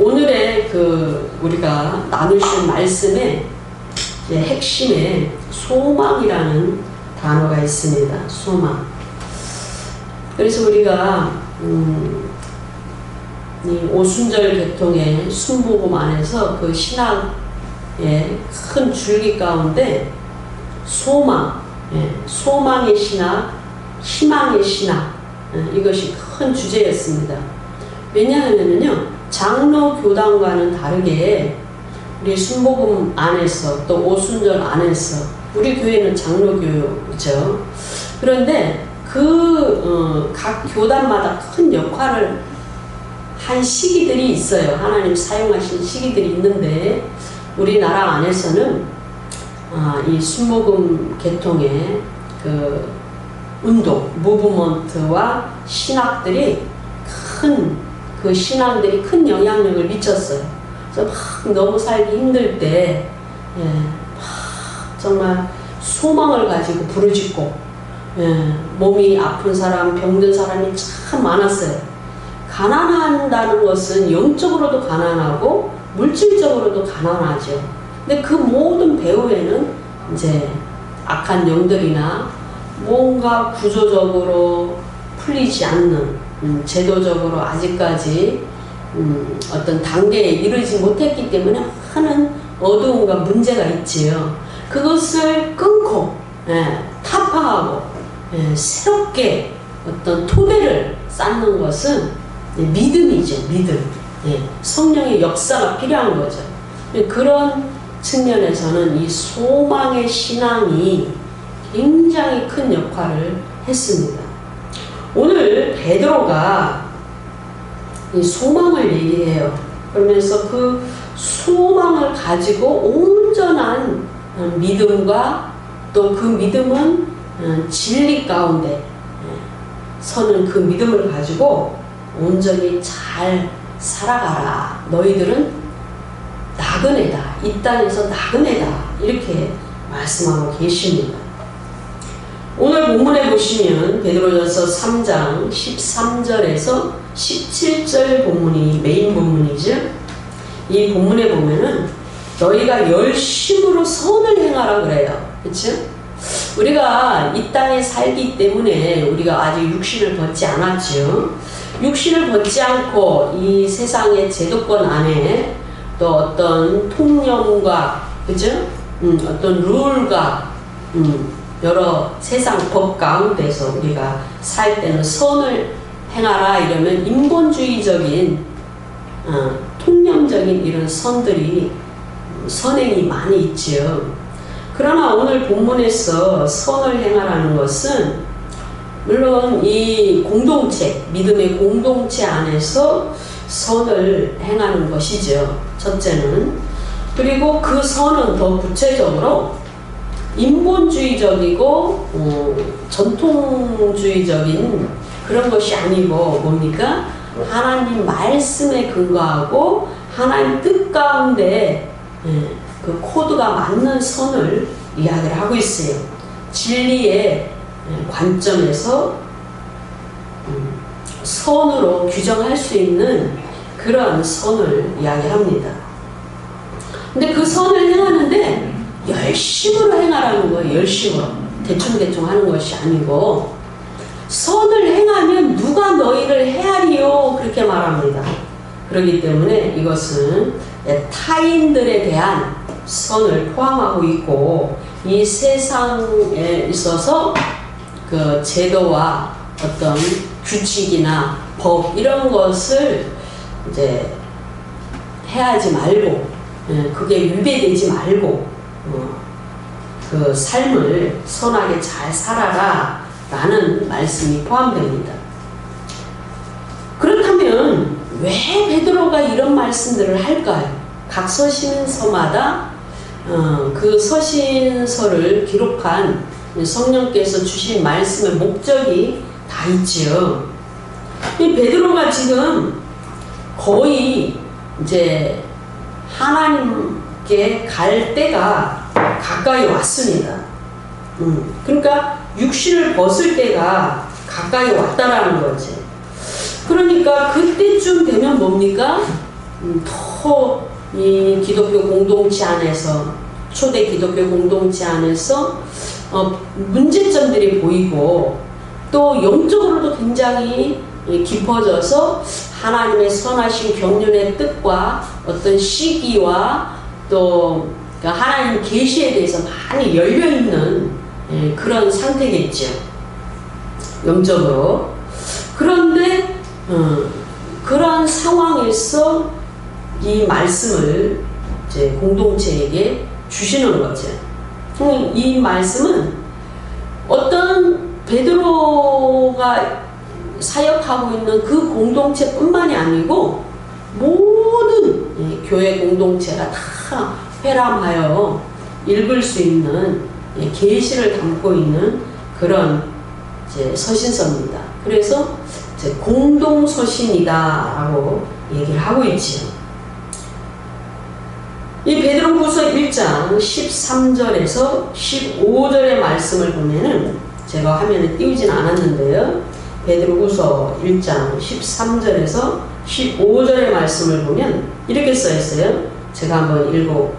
오늘의 우리가 나누실 말씀의 핵심에 소망이라는 단어가 있습니다. 소망. 그래서 우리가 이 오순절 계통의 순복음 안에서 그 신학의 큰 줄기 가운데 소망, 소망의 신학, 희망의 신학, 이것이 큰 주제였습니다. 왜냐하면요, 장로 교단과는 다르게 우리 순복음 안에서 또 오순절 안에서 우리 교회는 장로교죠. 그런데 각 교단마다 큰 역할을 한 시기들이 있어요. 하나님 사용하신 시기들이 있는데 우리나라 안에서는 이 순복음 계통의 운동, 무브먼트와 신학들이 그 신앙들이 큰 영향력을 미쳤어요. 그래서 막 너무 살기 힘들 때 정말 소망을 가지고 부르짖고 몸이 아픈 사람, 병든 사람이 참 많았어요. 가난한다는 것은 영적으로도 가난하고 물질적으로도 가난하죠. 근데 그 모든 배후에는 이제 악한 영들이나 뭔가 구조적으로 풀리지 않는 제도적으로 아직까지 어떤 단계에 이르지 못했기 때문에 하는 어두움과 문제가 있지요. 그것을 끊고 타파하고 새롭게 어떤 토대를 쌓는 것은 믿음이죠. 믿음. 성령의 역사가 필요한 거죠. 그런 측면에서는 이 소망의 신앙이 굉장히 큰 역할을 했습니다. 오늘 베드로가 이 소망을 얘기해요. 그러면서 그 소망을 가지고 온전한 믿음과 또 그 믿음은 진리 가운데 서는 그 믿음을 가지고 온전히 잘 살아가라. 너희들은 나그네다. 이 땅에서 나그네다. 이렇게 말씀하고 계십니다. 오늘 본문에 보시면 베드로전서 3장 13절에서 17절 본문이 메인 본문이죠. 이 본문에 보면은 너희가 열심으로 선을 행하라 그래요. 그렇죠? 우리가 이 땅에 살기 때문에 우리가 아직 육신을 벗지 않았죠. 육신을 벗지 않고 이 세상의 제도권 안에 또 어떤 통념과 그죠? 어떤 룰과 여러 세상 법 가운데서 우리가 살 때는 선을 행하라 이러면 인본주의적인 통념적인 이런 선행이 많이 있지요. 그러나 오늘 본문에서 선을 행하라는 것은 물론 이 공동체, 믿음의 공동체 안에서 선을 행하는 것이죠. 첫째는. 그리고 그 선은 더 구체적으로 인본주의적이고 전통주의적인 그런 것이 아니고 뭡니까? 하나님 말씀에 근거하고 하나님 뜻 가운데 그 코드가 맞는 선을 이야기를 하고 있어요. 진리의 관점에서 선으로 규정할 수 있는 그런 선을 이야기합니다. 근데 그 선을 행하는데 열심으로 행하라는 거예요. 열심으로. 대충대충 하는 것이 아니고 선을 행하면 누가 너희를 헤아리요 그렇게 말합니다. 그렇기 때문에 이것은 타인들에 대한 선을 포함하고 있고 이 세상에 있어서 그 제도와 어떤 규칙이나 법 이런 것을 이제 해하지 말고 그게 위배되지 말고 그 삶을 선하게 잘 살아라 라는 말씀이 포함됩니다. 그렇다면 왜 베드로가 이런 말씀들을 할까요? 각 서신서마다 그 서신서를 기록한 성령께서 주신 말씀의 목적이 다 있지요. 이 베드로가 지금 거의 이제 하나님께 갈 때가 가까이 왔습니다. 그러니까 육신을 벗을 때가 가까이 왔다라는 거지. 그러니까 그때쯤 되면 뭡니까? 더 이 기독교 공동체 안에서, 초대 기독교 공동체 안에서 문제점들이 보이고, 또 영적으로도 굉장히 깊어져서 하나님의 선하신 경륜의 뜻과 어떤 시기와 또 하나님 계시에 대해서 많이 열려있는 그런 상태겠죠, 영적으로. 그런데 그런 상황에서 이 말씀을 이제 공동체에게 주시는 거죠. 이 말씀은 어떤 베드로가 사역하고 있는 그 공동체뿐만이 아니고 모든 교회 공동체가 다 회람하여 읽을 수 있는 계시를 담고 있는 그런 이제 서신서입니다. 그래서 이제 공동서신이다라고 얘기를 하고 있지요. 이 베드로후서 1장 13절에서 15절의 말씀을 보면은, 제가 화면에 띄우진 않았는데요, 베드로후서 1장 13절에서 15절의 말씀을 보면 이렇게 써 있어요. 제가 한번 읽어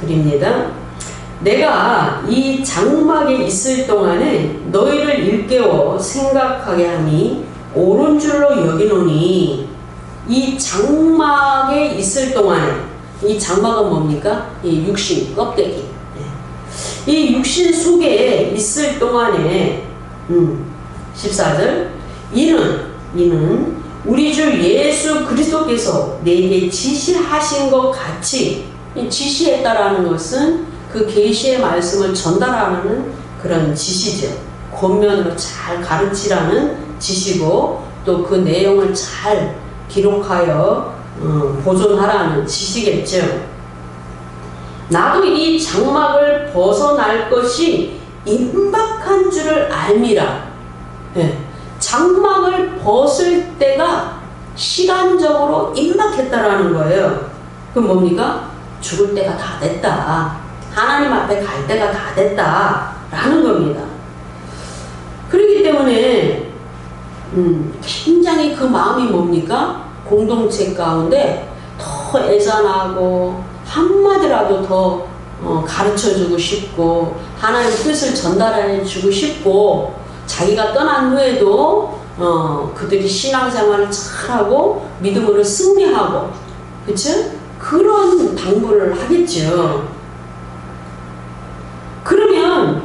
드립니다. 내가 이 장막에 있을 동안에 너희를 일깨워 생각하게 하니 옳은 줄로 여기노니, 이 장막에 있을 동안에, 이 장막은 뭡니까? 이 육신, 껍데기. 이 육신 속에 있을 동안에 14절, 이는 우리 주 예수 그리스도께서 내게 지시하신 것 같이, 지시했다라는 것은 그 계시의 말씀을 전달하는 그런 지시죠. 권면으로 잘 가르치라는 지시고, 또 그 내용을 잘 기록하여 보존하라는 지시겠죠. 나도 이 장막을 벗어날 것이 임박한 줄을 알미라. 장막을 벗을 때가 시간적으로 임박했다라는 거예요. 그럼 뭡니까? 죽을 때가 다 됐다. 하나님 앞에 갈 때가 다 됐다라는 겁니다. 그렇기 때문에 굉장히 그 마음이 뭡니까? 공동체 가운데 더 애잔하고 한마디라도 더 가르쳐주고 싶고, 하나님 뜻을 전달해주고 싶고, 자기가 떠난 후에도 그들이 신앙생활을 잘하고 믿음으로 승리하고, 그치? 그런 당부를 하겠죠. 그러면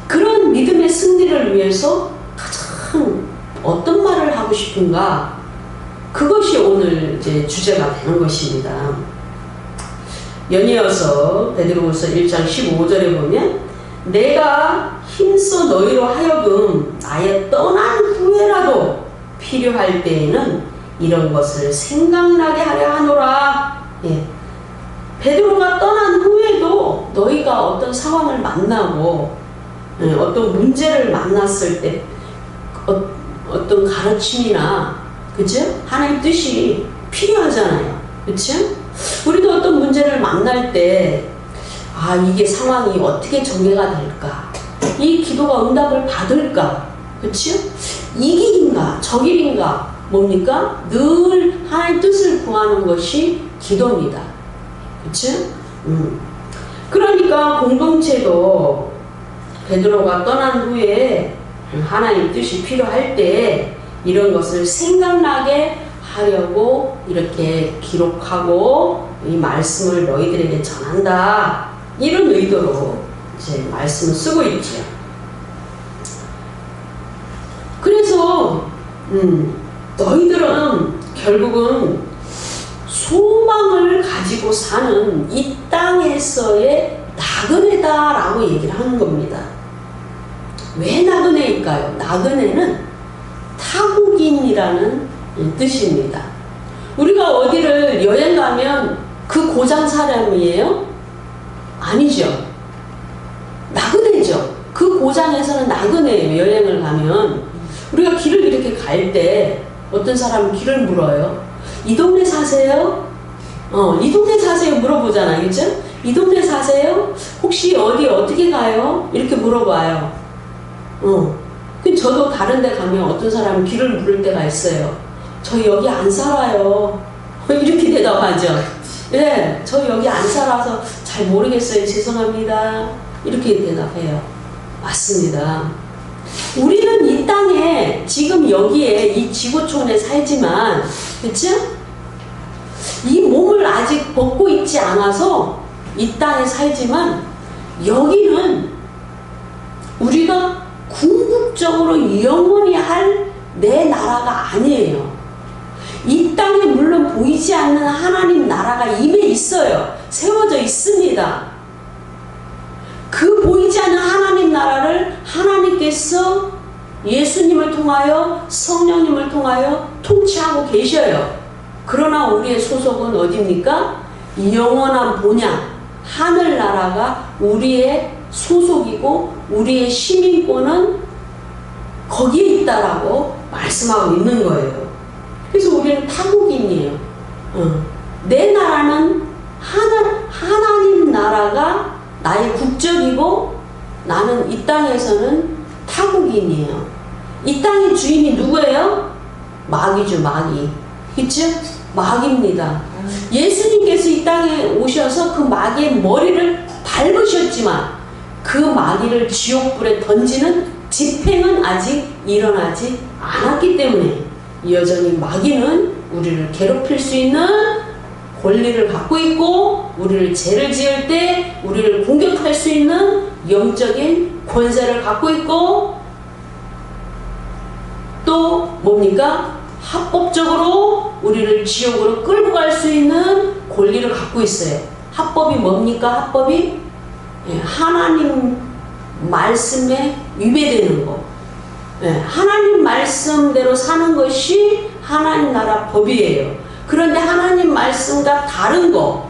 그런 믿음의 승리를 위해서 가장 어떤 말을 하고 싶은가? 그것이 오늘 이제 주제가 되는 것입니다. 연이어서 베드로후서 1장 15절에 보면, 내가 힘써 너희로 하여금 아예 떠난 후에라도 필요할 때에는 이런 것을 생각나게 하려 하노라. 베드로가 떠난 후에도 너희가 어떤 상황을 만나고 어떤 문제를 만났을 때 어떤 가르침이나, 그치? 하나님 뜻이 필요하잖아요. 그치? 우리도 어떤 문제를 만날 때, 이게 상황이 어떻게 전개가 될까? 이 기도가 응답을 받을까? 그치? 이 길인가? 저 길인가? 뭡니까? 늘 하나님 뜻을 구하는 것이 기도입니다. 그치? 그러니까 공동체도 베드로가 떠난 후에 하나님 뜻이 필요할 때 이런 것을 생각나게 하려고 이렇게 기록하고 이 말씀을 너희들에게 전한다, 이런 의도로 이제 말씀을 쓰고 있죠. 그래서 너희들은 결국은 소망을 가지고 사는 이 땅에서의 나그네다라고 얘기를 하는 겁니다. 왜 나그네일까요? 나그네는 타국인이라는 뜻입니다. 우리가 어디를 여행 가면 그 고장 사람이에요? 아니죠. 나그네죠. 그 고장에서는 나그네예요. 여행을 가면 우리가 길을 이렇게 갈 때 어떤 사람은 길을 물어요. 이 동네 사세요? 이 동네 사세요? 물어보잖아요. 그죠? 이 동네 사세요? 혹시 어디 어떻게 가요? 이렇게 물어봐요. 근데 저도 다른 데 가면 어떤 사람은 길을 물을 때가 있어요. 저 여기 안 살아요. 이렇게 대답하죠. 예, 저 여기 안 살아서 잘 모르겠어요. 죄송합니다. 이렇게 대답해요. 맞습니다. 우리는 이 땅에 지금 여기에 이 지구촌에 살지만, 그렇죠? 이 몸을 아직 벗고 있지 않아서 이 땅에 살지만 여기는 우리가 궁극적으로 영원히 할 내 나라가 아니에요. 이 땅에 물론 보이지 않는 하나님 나라가 임해 있어요. 세워져 있습니다. 그 보이지 않는 하나님 나라를 하나님께서 예수님을 통하여 성령님을 통하여 통치하고 계셔요. 그러나 우리의 소속은 어디입니까? 영원한 본향 하늘나라가 우리의 소속이고 우리의 시민권은 거기에 있다라고 말씀하고 있는 거예요. 그래서 우리는 타국인이에요. 내 나라는 하나님 나라가 나의 국적이고 나는 이 땅에서는 타국인이에요. 이 땅의 주인이 누구예요? 마귀죠, 마귀. 그쵸? 마귀입니다. 예수님께서 이 땅에 오셔서 그 마귀의 머리를 밟으셨지만 그 마귀를 지옥불에 던지는 집행은 아직 일어나지 않았기 때문에 여전히 마귀는 우리를 괴롭힐 수 있는 권리를 갖고 있고 우리를 죄를 지을 때 우리를 공격할 수 있는 영적인 권세를 갖고 있고 또 뭡니까? 합법적으로 우리를 지옥으로 끌고 갈 수 있는 권리를 갖고 있어요. 합법이 뭡니까? 합법이 하나님 말씀에 위배되는 거. 하나님 말씀대로 사는 것이 하나님 나라 법이에요. 그런데 하나님 말씀과 다른 거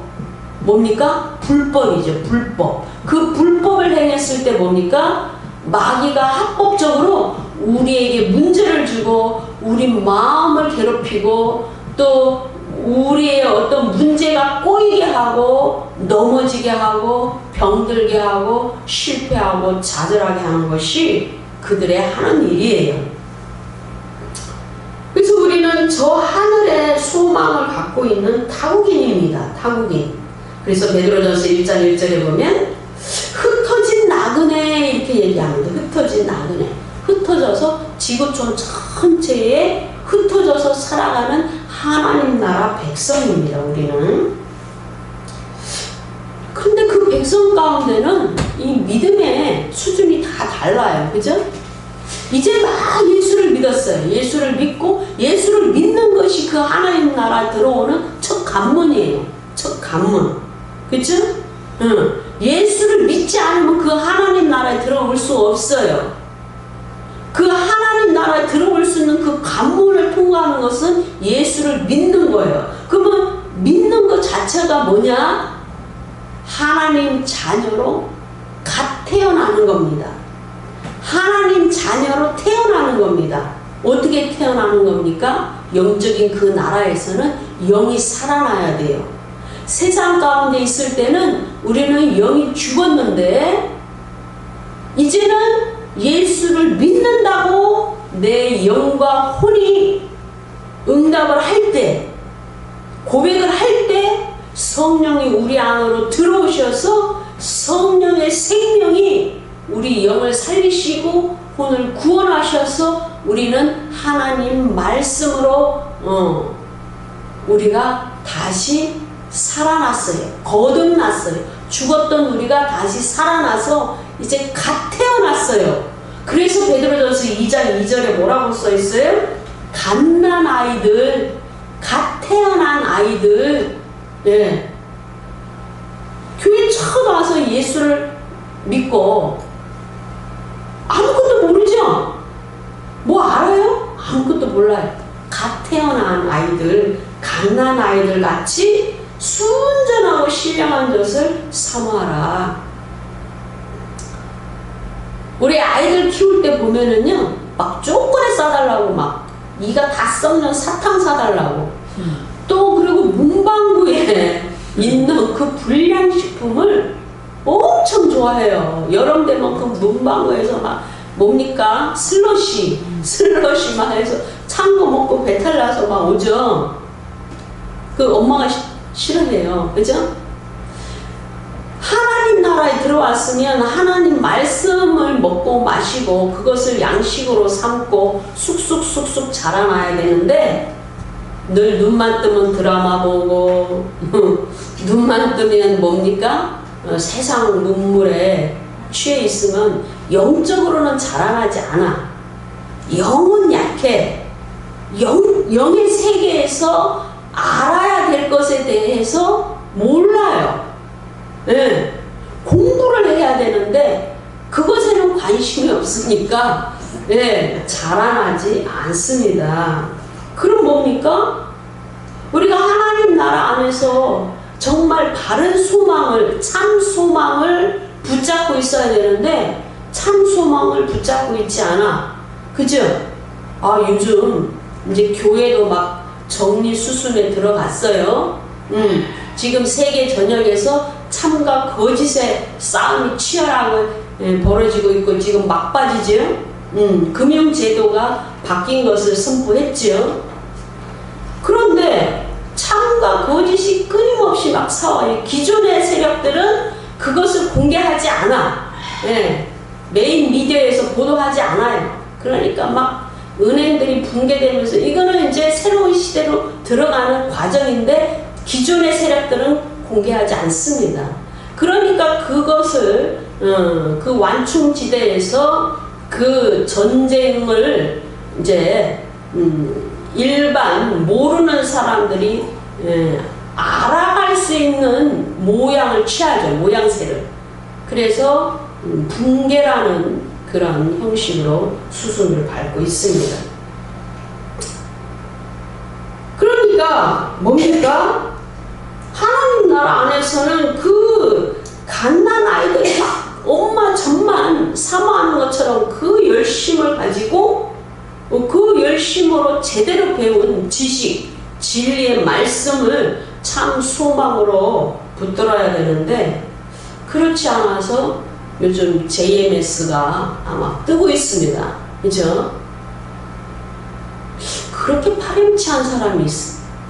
뭡니까? 불법이죠. 불법. 그 불법을 행했을 때 뭡니까? 마귀가 합법적으로 우리에게 문제를 주고 우리 마음을 괴롭히고 또 우리의 어떤 문제가 꼬이게 하고 넘어지게 하고 병들게 하고 실패하고 좌절하게 하는 것이 그들의 하는 일이에요. 그래서 우리는 저 하늘의 소망을 갖고 있는 타국인입니다. 타국인. 그래서 베드로전서 1장 1절에 보면 흩어진 나그네 이렇게 얘기합니다. 흩어진 나그네. 흩어져서 지구촌 전체에 흩어져서 살아가는 하나님 나라 백성입니다. 우리는. 근데 그 백성 가운데는 이 믿음의 수준이 다 달라요. 그죠? 이제 막 예수를 믿었어요. 예수를 믿고 예수를 믿는 것이 그 하나님 나라 들어오는 첫 관문이에요. 첫 관문. 그죠? 예수를 믿지 않으면 그 하나님 나라에 들어올 수 없어요. 그 하나님 나라에 들어올 수 있는 그 관문을 통과하는 것은 예수를 믿는 거예요. 그러면 믿는 것 자체가 뭐냐? 하나님 자녀로 갓 태어나는 겁니다. 하나님 자녀로 태어나는 겁니다. 어떻게 태어나는 겁니까? 영적인 그 나라에서는 영이 살아나야 돼요. 세상 가운데 있을 때는 우리는 영이 죽었는데 이제는 예수를 믿는다고 내 영과 혼이 응답을 할 때, 고백을 할 때 성령이 우리 안으로 들어오셔서 성령의 생명이 우리 영을 살리시고 혼을 구원하셔서 우리는 하나님 말씀으로 우리가 다시 살아났어요. 거듭났어요. 죽었던 우리가 다시 살아나서 이제 갓 태어났어요. 그래서 베드로전서 2장 2절에 뭐라고 써 있어요? 갓난 아이들, 갓 태어난 아이들, 교회 처음 와서 예수를 믿고 아무것도 모르죠? 뭐 알아요? 아무것도 몰라요. 갓 태어난 아이들, 갓난 아이들 같이 순전하고 신령한 젖을 사모하라. 우리 아이들 키울 때 보면은요, 막 초콜릿 사달라고 막 이가 다 썩는 사탕 사달라고 또 그리고 문방구에 있는 그 불량식품을 엄청 좋아해요. 여름 되면 그 문방구에서 막 뭡니까? 슬러시 막 해서 찬 거 먹고 배탈 나서 막 오죠. 그 엄마가 싫어해요. 그죠? 하나님 나라에 들어왔으면 하나님 말씀을 먹고 마시고 그것을 양식으로 삼고 쑥쑥쑥쑥 자라나야 되는데 늘 눈만 뜨면 드라마 보고 눈만 뜨면 뭡니까? 세상 눈물에 취해 있으면 영적으로는 자라나지 않아. 영은 약해. 영의 세계에서 알아야 될 것에 대해서 몰라요. 네. 공부를 해야 되는데 그것에는 관심이 없으니까 네, 자라나지 않습니다. 그럼 뭡니까? 우리가 하나님 나라 안에서 정말 바른 소망을, 참 소망을 붙잡고 있어야 되는데 참 소망을 붙잡고 있지 않아. 그죠? 요즘 이제 교회도 막 정리 수순에 들어갔어요. 지금 세계 전역에서 참과 거짓의 싸움이 치열하게 벌어지고 있고 지금 막바지죠. 금융제도가 바뀐 것을 선포했죠. 그런데 참과 거짓이 끊임없이 막 싸워요. 기존의 세력들은 그것을 공개하지 않아. 메인 미디어에서 보도하지 않아요. 그러니까 막 은행들이 붕괴되면서 이거는 이제 새로운 시대로 들어가는 과정인데 기존의 세력들은 공개하지 않습니다. 그러니까 그것을 그 완충지대에서 그 전쟁을 이제 일반 모르는 사람들이 알아갈 수 있는 모양을 취하죠. 모양새를. 그래서 붕괴라는 그런 형식으로 수순을 밟고 있습니다. 그러니까 뭡니까? 하나님 나라 안에서는 그 갓난 아이들이 막 엄마 젖만 사모하는 것처럼 그 열심을 가지고 그 열심으로 제대로 배운 지식, 진리의 말씀을 참 소망으로 붙들어야 되는데 그렇지 않아서 요즘 JMS가 아마 뜨고 있습니다. 그죠? 그렇게 파렴치한 사람이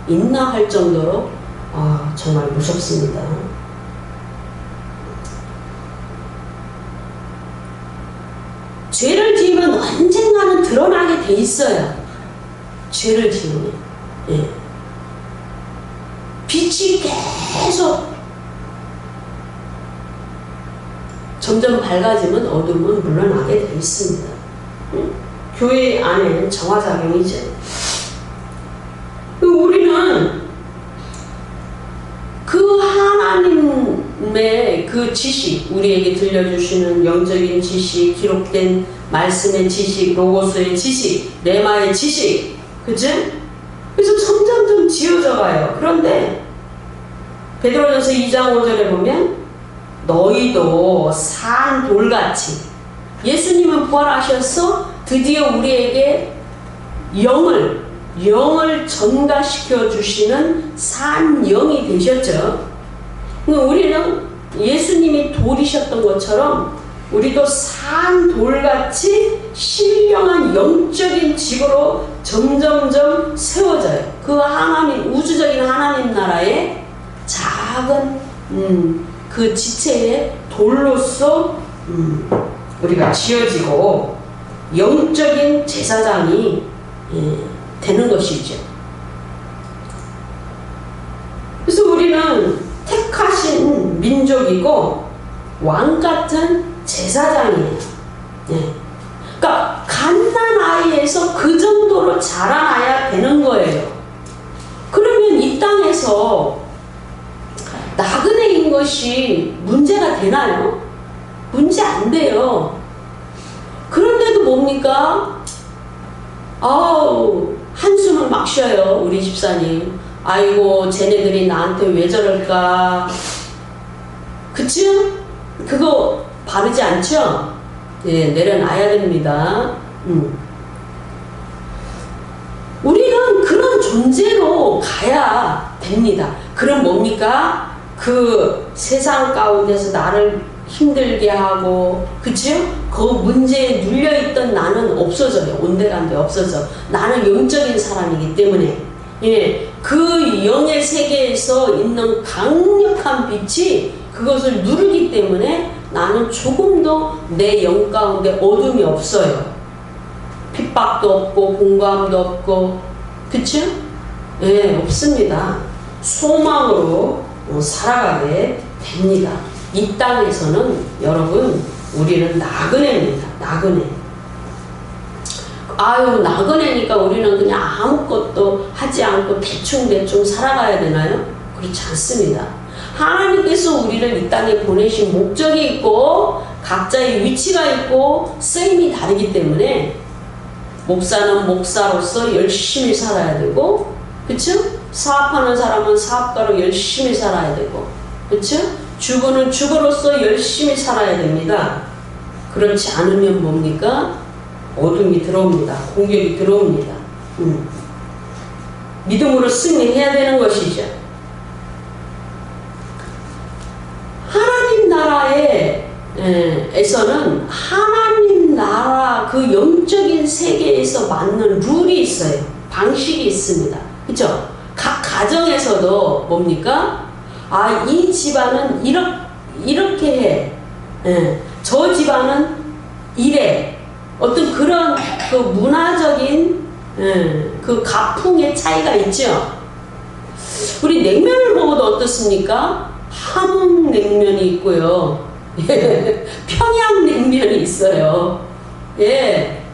있나 할 정도로 정말 무섭습니다. 죄를 지으면 언젠가는 드러나게 돼 있어요. 죄를 지으면. 예. 빛이 계속 점점 밝아지면 어둠은 물러나게 돼 있습니다. 교회 안에는 정화작용이죠. 우리는 그 하나님의 그 지식, 우리에게 들려주시는 영적인 지식, 기록된 말씀의 지식, 로고스의 지식, 레마의 지식, 그치? 그래서 점점점 지어져 가요. 그런데 베드로전서 2장 5절에 보면 너희도 산 돌같이, 예수님은 부활하셔서 드디어 우리에게 영을 전가시켜 주시는 산 영이 되셨죠. 우리는 예수님이 돌이셨던 것처럼 우리도 산 돌같이 신령한 영적인 집으로 점점점 세워져요. 그 하나님, 우주적인 하나님 나라의 작은 그 지체의 돌로서 우리가 지어지고 영적인 제사장이 되는 것이죠. 그래서 우리는 택하신 민족이고 왕 같은 제사장이에요. 그러니까 갓난 아이에서 그 정도로 자라나야 되는 거예요. 그러면 이 땅에서 나그네인 것이 문제가 되나요? 문제 안 돼요. 그런데도 뭡니까? 한숨을 막 쉬어요, 우리 집사님. 아이고, 쟤네들이 나한테 왜 저럴까? 그치? 그거 바르지 않죠? 네, 내려놔야 됩니다. 우리는 그런 존재로 가야 됩니다. 그럼 뭡니까? 그 세상 가운데서 나를 힘들게 하고, 그치요? 그 문제에 눌려있던 나는 없어져요. 온데간데 없어져. 나는 영적인 사람이기 때문에. 그 영의 세계에서 있는 강력한 빛이 그것을 누르기 때문에 나는 조금도 내 영 가운데 어둠이 없어요. 핍박도 없고 공감도 없고, 그쵸? 예, 없습니다. 소망으로 살아가게 됩니다. 이 땅에서는 여러분, 우리는 나그네입니다. 나그네. 아유, 나그네니까 우리는 그냥 아무것도 하지 않고 대충대충 살아가야 되나요? 그렇지 않습니다. 하나님께서 우리를 이 땅에 보내신 목적이 있고 각자의 위치가 있고 쓰임이 다르기 때문에 목사는 목사로서 열심히 살아야 되고, 그쵸? 사업하는 사람은 사업가로 열심히 살아야 되고, 그쵸? 주부는 주부로서 열심히 살아야 됩니다. 그렇지 않으면 뭡니까? 어둠이 들어옵니다. 공격이 들어옵니다. 믿음으로 승리해야 되는 것이죠. 하나님 나라에서는 하나님 나라 그 영적인 세계에서 맞는 룰이 있어요. 방식이 있습니다. 그렇죠? 각 가정에서도 뭡니까? 아, 이 집안은 이렇게 해. 저 집안은 이래. 어떤 그런 그 문화적인 그 가풍의 차이가 있죠. 우리 냉면을 먹어도 어떻습니까? 함흥냉면이 있고요. 평양냉면이 있어요. 예.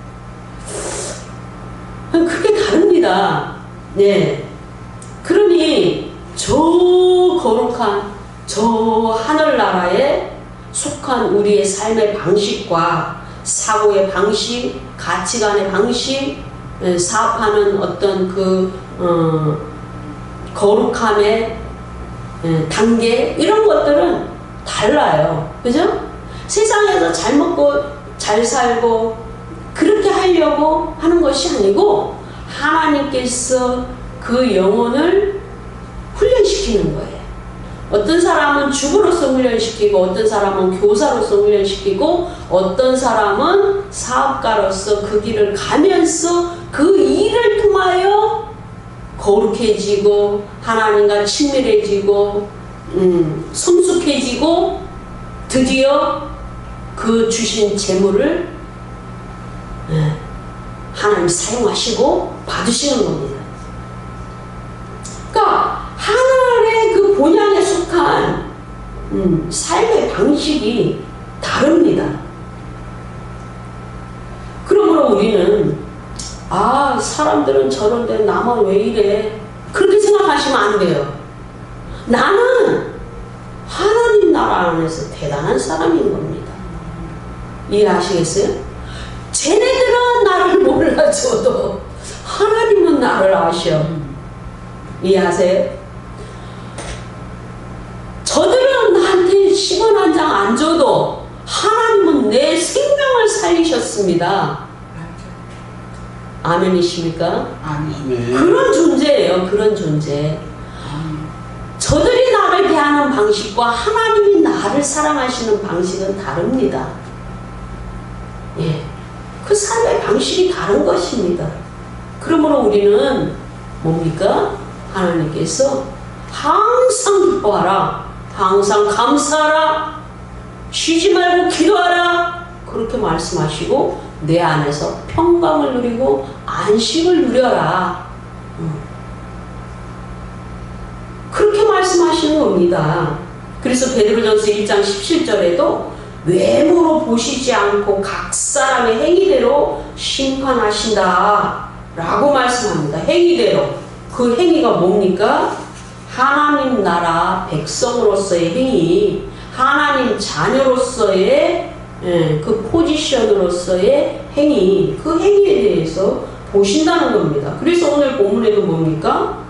크게 다릅니다. 예. 그러니 저 거룩한 저 하늘나라에 속한 우리의 삶의 방식과 사고의 방식, 가치관의 방식, 사업하는 어떤 그 거룩함의 단계, 이런 것들은 달라요. 그죠? 세상에서 잘 먹고 잘 살고 그렇게 하려고 하는 것이 아니고 하나님께서 그 영혼을 훈련시키는 거예요. 어떤 사람은 주부로서 훈련시키고, 어떤 사람은 교사로서 훈련시키고, 어떤 사람은 사업가로서 그 길을 가면서 그 일을 통하여 거룩해지고 하나님과 친밀해지고 성숙해지고 드디어 그 주신 재물을 하나님 사용하시고 받으시는 겁니다. 그러니까 하늘의 그 본향에 속한 삶의 방식이 다릅니다. 그러므로 우리는 아, 사람들은 저런데 나만 왜 이래? 그렇게 생각하시면 안 돼요. 나는 하나님 나라 안에서 대단한 사람인 겁니다. 이해하시겠어요? 쟤네들은 나를 몰라줘도 하나님은 나를 아셔. 이해하세요? 저들은 나한테 10원 한 장 안 줘도 하나님은 내 생명을 살리셨습니다. 아멘이십니까? 아멘. 그런 존재예요. 그런 존재. 저들이 나를 대하는 방식과 하나님이 나를 사랑하시는 방식은 다릅니다. 예, 그 삶의 방식이 다른 것입니다. 그러므로 우리는 뭡니까? 하나님께서 항상 기뻐하라, 항상 감사하라, 쉬지 말고 기도하라, 그렇게 말씀하시고 내 안에서 평강을 누리고 안식을 누려라, 그렇게 말씀하시는 겁니다. 그래서 베드로전서 1장 17절에도 외모로 보시지 않고 각 사람의 행위대로 심판하신다 라고 말씀합니다. 행위대로. 그 행위가 뭡니까? 하나님 나라 백성으로서의 행위, 하나님 자녀로서의 그 포지션으로서의 행위, 그 행위에 대해서 보신다는 겁니다. 그래서 오늘 본문에도 뭡니까?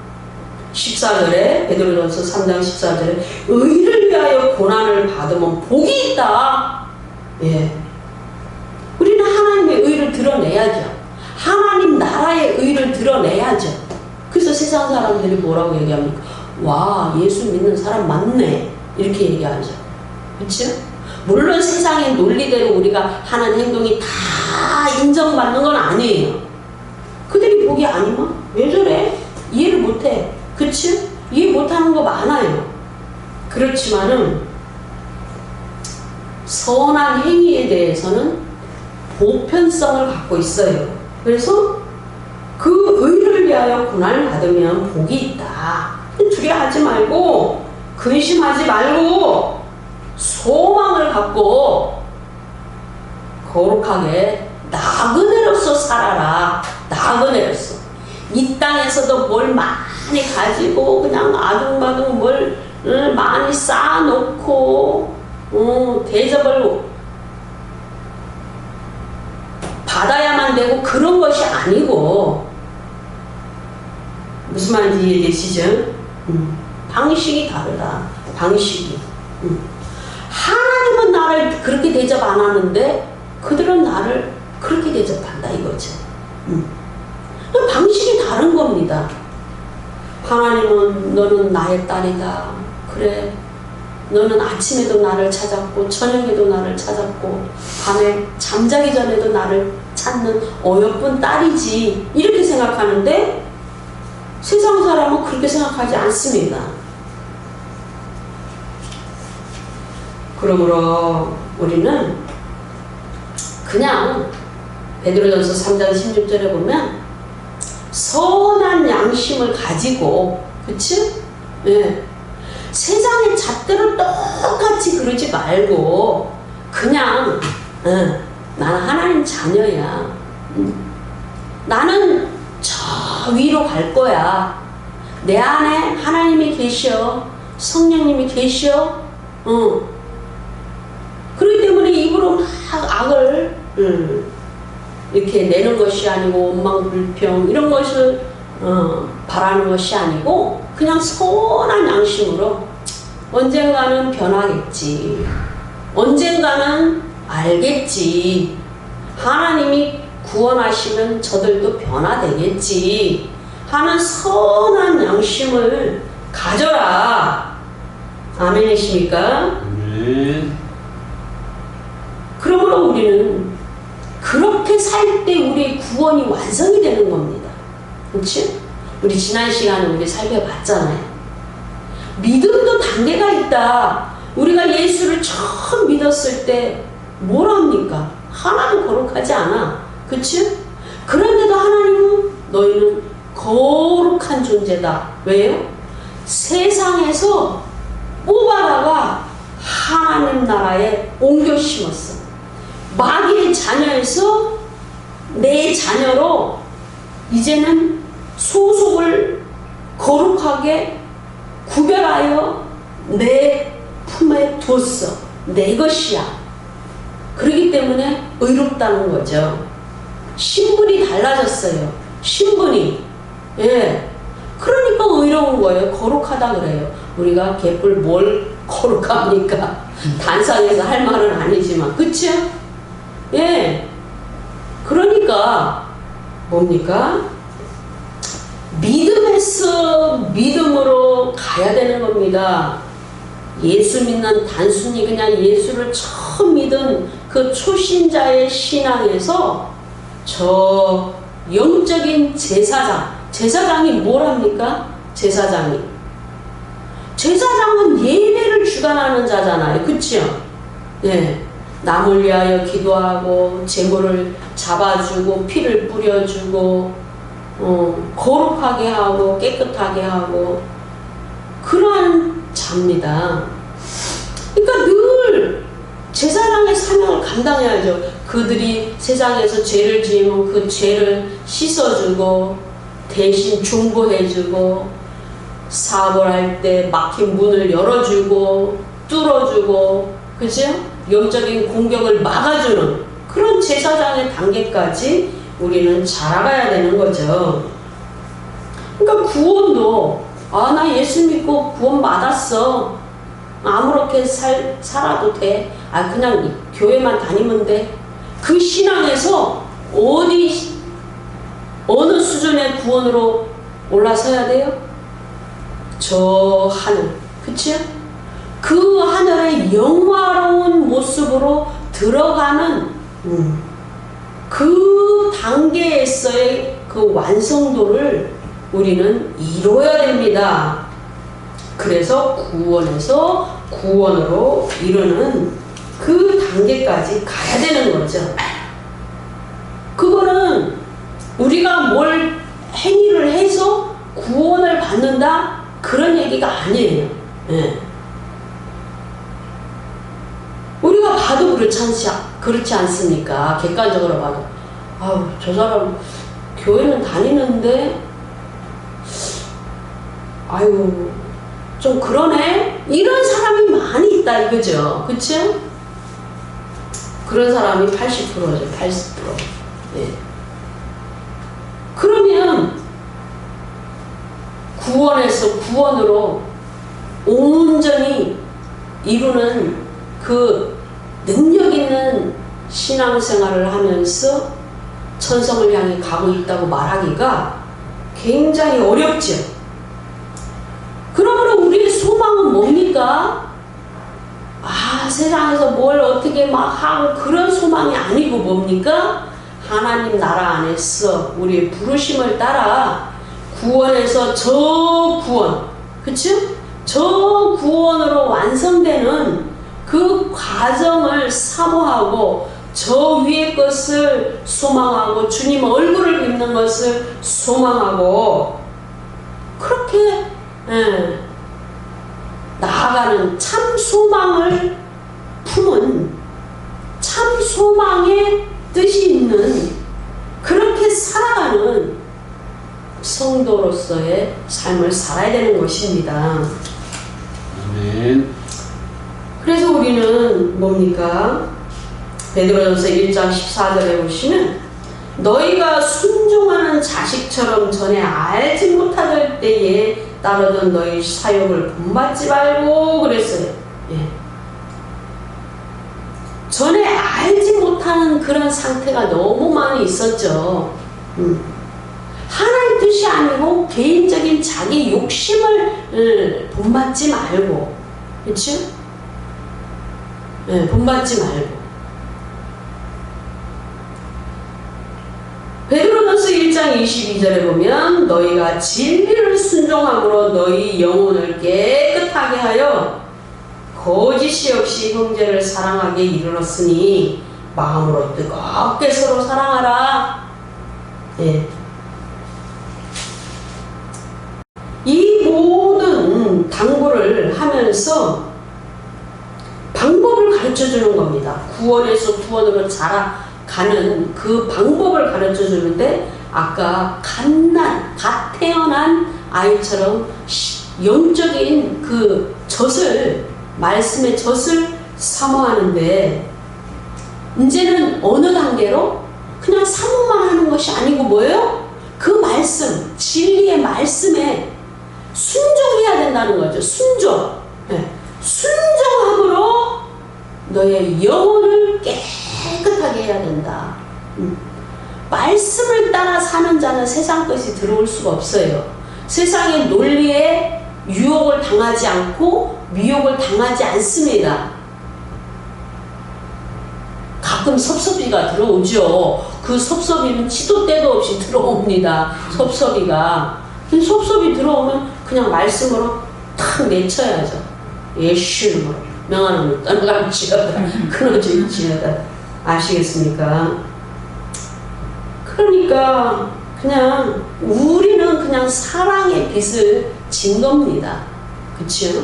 14절에, 베드로전서 3장 14절에 의를 위하여 고난을 받으면 복이 있다. 예. 우리는 하나님의 의를 드러내야죠. 하나님 나라의 의를 드러내야죠. 그래서 세상 사람들이 뭐라고 얘기합니까? 와, 예수 믿는 사람 많네, 이렇게 얘기하죠. 그렇죠? 물론 세상의 논리대로 우리가 하는 행동이 다 인정받는 건 아니에요. 그들이 복이 아니면 왜 저래? 이해를 못해. 그치? 이해 못하는 거 많아요. 그렇지만은 선한 행위에 대해서는 보편성을 갖고 있어요. 그래서 그 의를 위하여 고난을 받으면 복이 있다. 두려워하지 말고 근심하지 말고 소망을 갖고 거룩하게 나그네로서 살아라. 나그네로서. 이 땅에서도 뭘 많이 가지고 그냥 아둥바둥 뭘 많이 쌓아놓고 대접을 받아야만 되고 그런 것이 아니고, 무슨 말인지 이해되시죠? 방식이 다르다. 방식이. 하나님은 나를 그렇게 대접 안 하는데 그들은 나를 그렇게 대접한다 이거죠. 방식이 다른 겁니다. 하나님은 너는 나의 딸이다. 그래. 너는 아침에도 나를 찾았고 저녁에도 나를 찾았고 밤에 잠자기 전에도 나를 찾는 어여쁜 딸이지. 이렇게 생각하는데 세상 사람은 그렇게 생각하지 않습니다. 그러므로 우리는 그냥 베드로전서 3장 16절에 보면 선한 양심을 가지고, 그치? 예. 세상의 잣대로 똑같이 그러지 말고 그냥 나는 하나님 자녀야. 나는 저 위로 갈 거야. 내 안에 하나님이 계셔. 성령님이 계셔. 그렇기 때문에 입으로 막 악을 이렇게 내는 것이 아니고 원망불평 이런 것을 바라는 것이 아니고 그냥 선한 양심으로 언젠가는 변하겠지. 언젠가는 알겠지. 하나님이 구원하시면 저들도 변화되겠지 하는 선한 양심을 가져라. 아멘이십니까? 아멘. 그러므로 우리는 그렇게 살 때 우리의 구원이 완성이 되는 겁니다. 그렇지? 우리 지난 시간에 우리 살펴봤잖아요. 믿음도 단계가 있다. 우리가 예수를 처음 믿었을 때 뭐랍니까? 하나도 거룩하지 않아. 그치? 그런데도 하나님은 너희는 거룩한 존재다. 왜요? 세상에서 뽑아다가 하나님 나라에 옮겨 심었어. 마귀의 자녀에서 내 자녀로 이제는 소속을 거룩하게 구별하여 내 품에 뒀어. 내 것이야. 그렇기 때문에 의롭다는 거죠. 신분이 달라졌어요. 신분이. 예. 그러니까 의로운 거예요. 거룩하다 그래요. 우리가 개뿔 뭘 거룩합니까? 단상에서 할 말은 아니지만. 그쵸? 예. 그러니까 뭡니까? 믿음에서 믿음으로 가야 되는 겁니다. 예수 믿는 단순히 그냥 예수를 처음 믿은 그 초신자의 신앙에서 저 영적인 제사장이 뭘 합니까? 제사장은 예배를 주관하는 자잖아요. 그치요? 예. 남을 위하여 기도하고 제물을 잡아주고 피를 뿌려주고 거룩하게 하고 깨끗하게 하고 그러한 자입니다. 그러니까 늘 제사장의 사명을 감당해야죠. 그들이 세상에서 죄를 지으면 그 죄를 씻어주고 대신 중보해주고 사업을 할 때 막힌 문을 열어주고 뚫어주고, 그죠? 영적인 공격을 막아주는 그런 제사장의 단계까지 우리는 자라가야 되는 거죠. 그러니까 구원도 나 예수 믿고 구원 받았어. 아무렇게 살아도 돼. 그냥 교회만 다니면 돼. 그 신앙에서 어느 수준의 구원으로 올라서야 돼요? 저 하늘. 그치? 그 하늘의 영화로운 모습으로 들어가는 그 단계에서의 그 완성도를 우리는 이루어야 됩니다. 그래서 구원에서 구원으로 이루는 그 단계까지 가야 되는 거죠. 그거는 우리가 뭘 행위를 해서 구원을 받는다? 그런 얘기가 아니에요. 예. 우리가 봐도 그렇지 않습니까? 객관적으로 봐도. 아우, 저 사람 교회는 다니는데, 아유, 좀 그러네? 이런 사람이 많이 있다, 이거죠. 그쵸? 그런 사람이 80%죠, 80%. 예. 그러면, 구원에서 구원으로 온전히 이루는 그 능력 있는 신앙생활을 하면서 천성을 향해 가고 있다고 말하기가 굉장히 어렵죠. 그러므로 우리의 소망은 뭡니까? 세상에서 뭘 어떻게 막 하고 그런 소망이 아니고 뭡니까? 하나님 나라 안에서 우리의 부르심을 따라 구원에서 저 구원, 그쵸? 저 구원으로 완성되는 그 과정을 사모하고 저 위의 것을 소망하고 주님 얼굴을 뵙는 것을 소망하고 그렇게 나아가는 참 소망을 품은 참 소망의 뜻이 있는 그렇게 살아가는 성도로서의 삶을 살아야 되는 것입니다. 아멘. 그래서 우리는 뭡니까? 베드로전서 1장 14절에 보시면 너희가 순종하는 자식처럼 전에 알지 못하던 때에 따르던 너희 사욕을 본받지 말고 그랬어요. 예. 전에 알지 못하는 그런 상태가 너무 많이 있었죠. 하나님 뜻이 아니고 개인적인 자기 욕심을 본받지 말고, 그렇죠? 네, 본받지 말고. 베드로전서 1장 22절에 보면 너희가 진리를 순종함으로 너희 영혼을 깨끗하게 하여 거짓이 없이 형제를 사랑하게 이르렀으니 마음으로 뜨겁게 서로 사랑하라. 네. 이 모든 당부를 하면서 방법을 가르쳐 주는 겁니다. 구원에서 구원으로 자라가는 그 방법을 가르쳐 주는데 아까 갓 태어난 아이처럼 영적인 그 말씀의 젖을 사모하는데 이제는 어느 단계로 그냥 사모만 하는 것이 아니고 뭐예요? 그 말씀, 진리의 말씀에 순종해야 된다는 거죠. 순종. 네. 순종함으로 너의 영혼을 깨끗하게 해야 된다. 말씀을 따라 사는 자는 세상 것이 들어올 수가 없어요. 세상의 논리에 유혹을 당하지 않고 미혹을 당하지 않습니다. 가끔 섭섭이가 들어오죠. 그 섭섭이는 치도 때도 없이 들어옵니다. 섭섭이가. 섭섭이 들어오면 그냥 말씀으로 탁 내쳐야죠. 예수 이름으로 명하는 떠나갈지어다 끊어질지어다. 아시겠습니까? 그러니까 그냥 우리는 그냥 사랑의 빛을 진 겁니다. 그치요?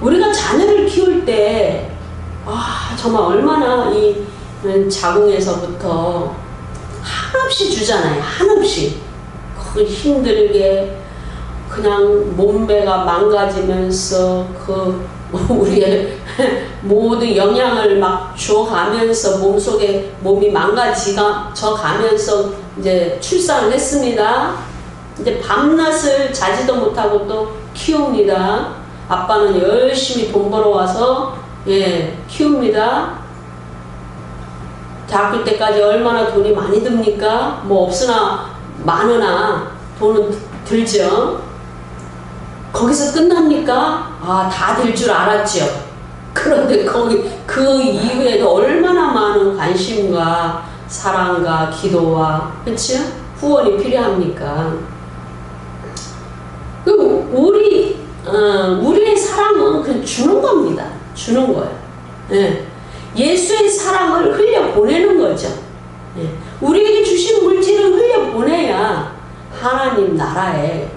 우리가 자녀를 키울 때 정말 얼마나 이 자궁에서부터 한없이 주잖아요. 한없이 그 힘들게 그냥 몸매가 망가지면서 그 우리의 모든 영양을 막 줘가면서 몸속에 몸이 망가져 가면서 이제 출산을 했습니다. 이제 밤낮을 자지도 못하고 또 키웁니다. 아빠는 열심히 돈 벌어와서 키웁니다. 대학교 때까지 얼마나 돈이 많이 듭니까? 뭐 없으나 많으나 돈은 들죠. 거기서 끝납니까? 다 될 줄 알았죠. 그런데 그 이후에도 얼마나 많은 관심과 사랑과 기도와, 그치? 후원이 필요합니까? 우리의 사랑은 그냥 주는 겁니다. 주는 거예요. 예. 예수의 사랑을 흘려 보내는 거죠. 예. 우리에게 주신 물질을 흘려 보내야 하나님 나라에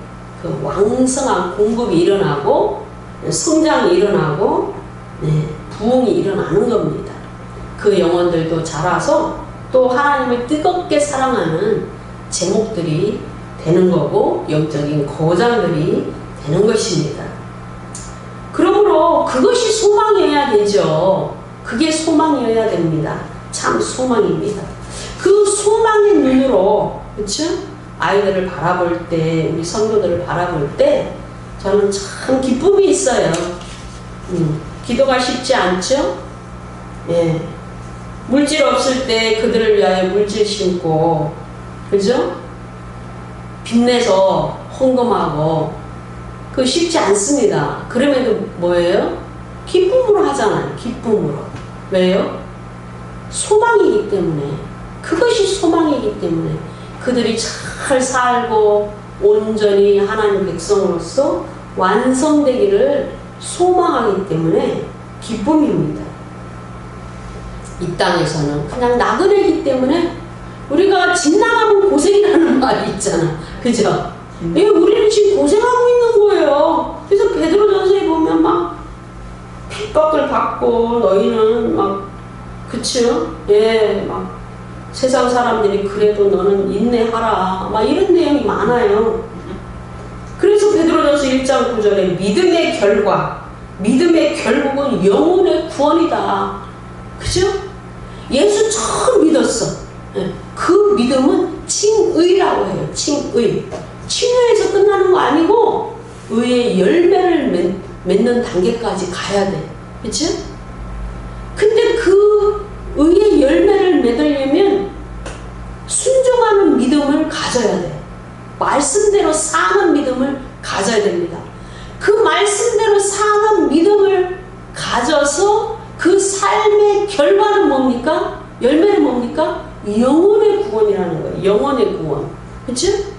그 왕성한 공급이 일어나고 성장이 일어나고 부흥이 일어나는 겁니다. 그 영혼들도 자라서 또 하나님을 뜨겁게 사랑하는 제목들이 되는 거고 영적인 거장들이 되는 것입니다. 그러므로 그것이 소망이어야 되죠. 그게 소망이어야 됩니다. 참 소망입니다. 그 소망의 눈으로, 그렇죠? 아이들을 바라볼 때, 우리 성도들을 바라볼 때 저는 참 기쁨이 있어요. 기도가 쉽지 않죠? 예. 물질 없을 때 그들을 위하여 물질 심고, 그죠? 빚내서 헌금하고, 그거 쉽지 않습니다. 그럼에도 뭐예요? 기쁨으로 하잖아요. 기쁨으로. 왜요? 소망이기 때문에. 그것이 소망이기 때문에. 그들이 잘 살고 온전히 하나님 백성으로서 완성되기를 소망하기 때문에 기쁨입니다. 이 땅에서는 그냥 나그네이기 때문에 우리가 집 나가면 고생이라는 말이 있잖아. 그죠? 우리는 지금 고생하고 있는 거예요. 그래서 베드로전서에 보면 막 핍박을 받고 너희는 막 그쵸? 예, 막 세상 사람들이 그래도 너는 인내하라 막 이런 내용이 많아요. 그래서 베드로전서 1장 9절에 믿음의 결과, 믿음의 결국은 영혼의 구원이다. 그죠? 예수 처음 믿었어. 그 믿음은 칭의라고 해요. 칭의. 칭의에서 끝나는 거 아니고 의의 열매를 맺는 단계까지 가야 돼. 그치? 근데 그 의의 열매를 맺으려면 순종하는 믿음을 가져야 돼. 말씀대로 사는 믿음을 가져야 됩니다. 그 말씀대로 사는 믿음을 가져서 그 삶의 결과는 뭡니까? 열매는 뭡니까? 영혼의 구원이라는 거예요. 영혼의 구원. 그치?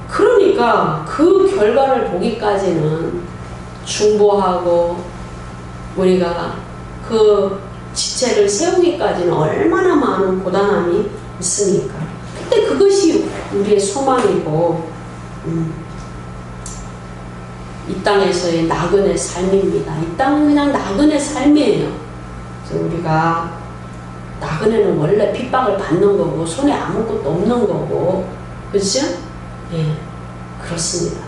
그러니까 그 결과를 보기까지는 중보하고 우리가 그 지체를 세우기까지는 얼마나 많은 고단함이 있습니까? 근데 그것이 우리의 소망이고 이 땅에서의 나그네 삶입니다. 이 땅은 그냥 나그네 삶이에요. 그래서 우리가 나그네는 원래 핍박을 받는 거고 손에 아무것도 없는 거고 그렇죠? 예, 그렇습니다.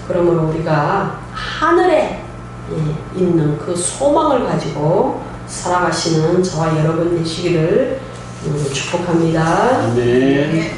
그러므로 우리가 하늘에 있는 그 소망을 가지고 살아가시는 저와 여러분 되시기를 축복합니다. 아멘.